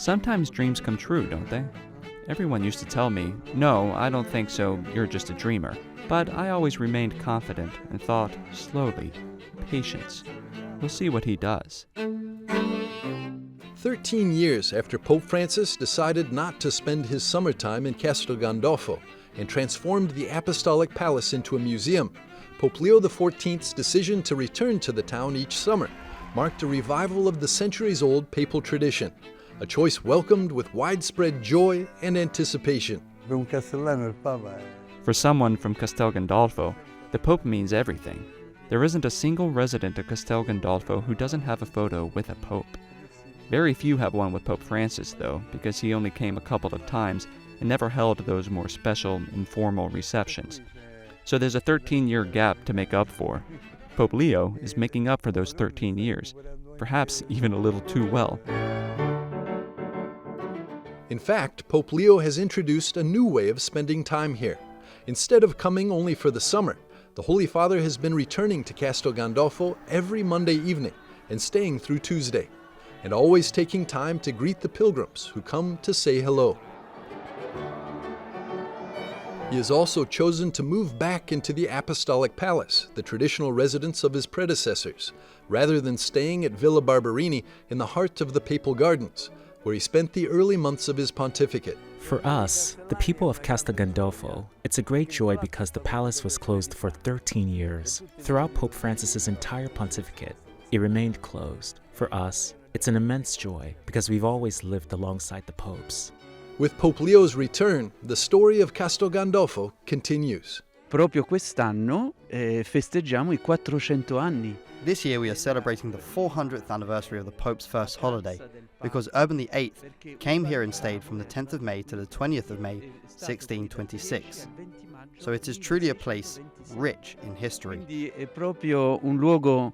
Sometimes dreams come true, don't they? Everyone used to tell me, "No, I don't think so, you're just a dreamer." But I always remained confident and thought, slowly, patience. We'll see what he does. 13 years after Pope Francis decided not to spend his summertime in Castel Gandolfo and transformed the Apostolic Palace into a museum, Pope Leo XIV's decision to return to the town each summer marked a revival of the centuries-old papal tradition, a choice welcomed with widespread joy and anticipation. For someone from Castel Gandolfo, the Pope means everything. There isn't a single resident of Castel Gandolfo who doesn't have a photo with a Pope. Very few have one with Pope Francis, though, because he only came a couple of times and never held those more special, informal receptions. So there's a 13-year gap to make up for. Pope Leo is making up for those 13 years, perhaps even a little too well. In fact, Pope Leo has introduced a new way of spending time here. Instead of coming only for the summer, the Holy Father has been returning to Castel Gandolfo every Monday evening and staying through Tuesday, and always taking time to greet the pilgrims who come to say hello. He has also chosen to move back into the Apostolic Palace, the traditional residence of his predecessors, rather than staying at Villa Barberini in the heart of the Papal Gardens, where he spent the early months of his pontificate. For us, the people of Castel Gandolfo, it's a great joy because the palace was closed for 13 years. Throughout Pope Francis's entire pontificate, it remained closed. For us, it's an immense joy because we've always lived alongside the popes. With Pope Leo's return, the story of Castel Gandolfo continues. Proprio quest'anno festeggiamo I 400 anni. This year we are celebrating the 400th anniversary of the Pope's first holiday, because Urban VIII came here and stayed from the 10th of May to the 20th of May, 1626. So it is truly a place rich in history. Quindi è proprio un luogo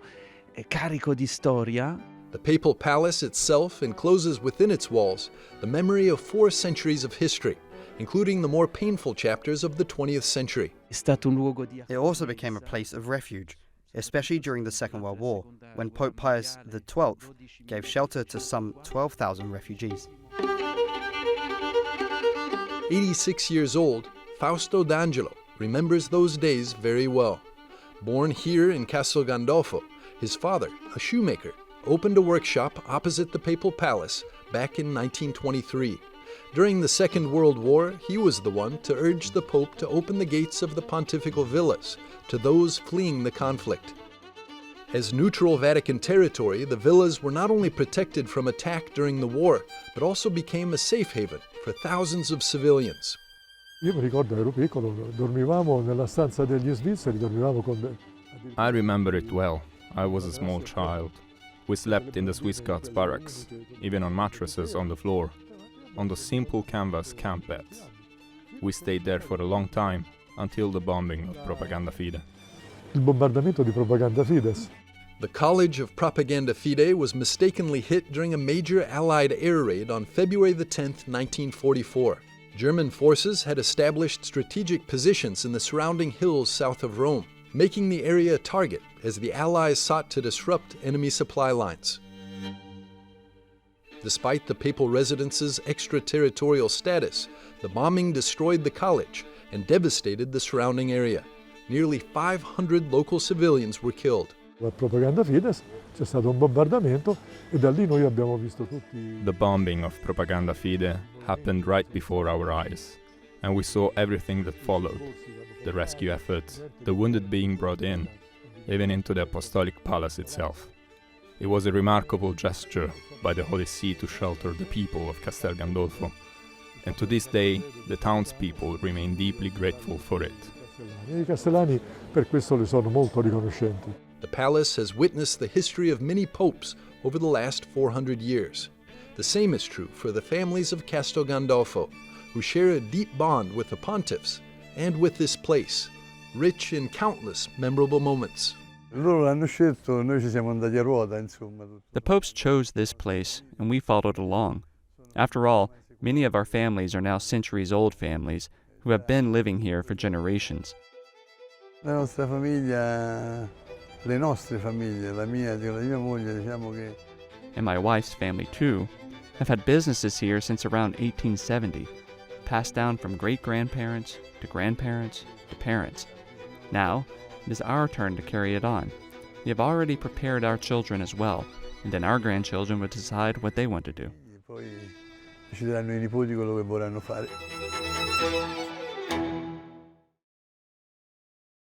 carico di storia. The Papal Palace itself encloses within its walls the memory of 4 centuries of history, including the more painful chapters of the 20th century. È stato un luogo di It also became a place of refuge, especially during the Second World War, when Pope Pius XII gave shelter to some 12,000 refugees. 86 years old, Fausto D'Angelo remembers those days very well. Born here in Castel Gandolfo, his father, a shoemaker, opened a workshop opposite the Papal Palace back in 1923. During the Second World War, he was the one to urge the Pope to open the gates of the Pontifical Villas to those fleeing the conflict. As neutral Vatican territory, the villas were not only protected from attack during the war, but also became a safe haven for thousands of civilians. Io mi ricordo, ero piccolo, dormivamo nella stanza degli svizzeri, dormivamo con... I remember it well. I was a small child. We slept in the Swiss Guards barracks, even on mattresses on the floor, on the simple canvas camp beds. We stayed there for a long time, until the bombing of Propaganda Fide. Il bombardamento di Propaganda Fides. The College of Propaganda Fide was mistakenly hit during a major Allied air raid on February 10, 1944. German forces had established strategic positions in the surrounding hills south of Rome, making the area a target as the Allies sought to disrupt enemy supply lines. Despite the papal residence's extraterritorial status, the bombing destroyed the college and devastated the surrounding area. Nearly 500 local civilians were killed. La Propaganda Fides, c'è stato un bombardamento e da lì noi abbiamo visto tutti... The bombing of Propaganda Fide happened right before our eyes, and we saw everything that followed. The rescue efforts, the wounded being brought in, even into the Apostolic Palace itself. It was a remarkable gesture by the Holy See to shelter the people of Castel Gandolfo, and to this day the townspeople remain deeply grateful for it. I castellani per questo le sono molto riconoscenti. The palace has witnessed the history of many popes over the last 400 years. The same is true for the families of Castel Gandolfo, who share a deep bond with the pontiffs and with this place, rich in countless memorable moments. The popes chose this place, and we followed along. After all, many of our families are now centuries-old families who have been living here for generations. La nostra famiglia, le nostre famiglie, la mia e la mia moglie, diciamo che... And my wife's family too. have had businesses here since around 1870, passed down from great-grandparents to grandparents to parents. Now, it is our turn to carry it on. We have already prepared our children as well, and then our grandchildren will decide what they want to do. Poi decideranno i nipoti quello che vorranno fare.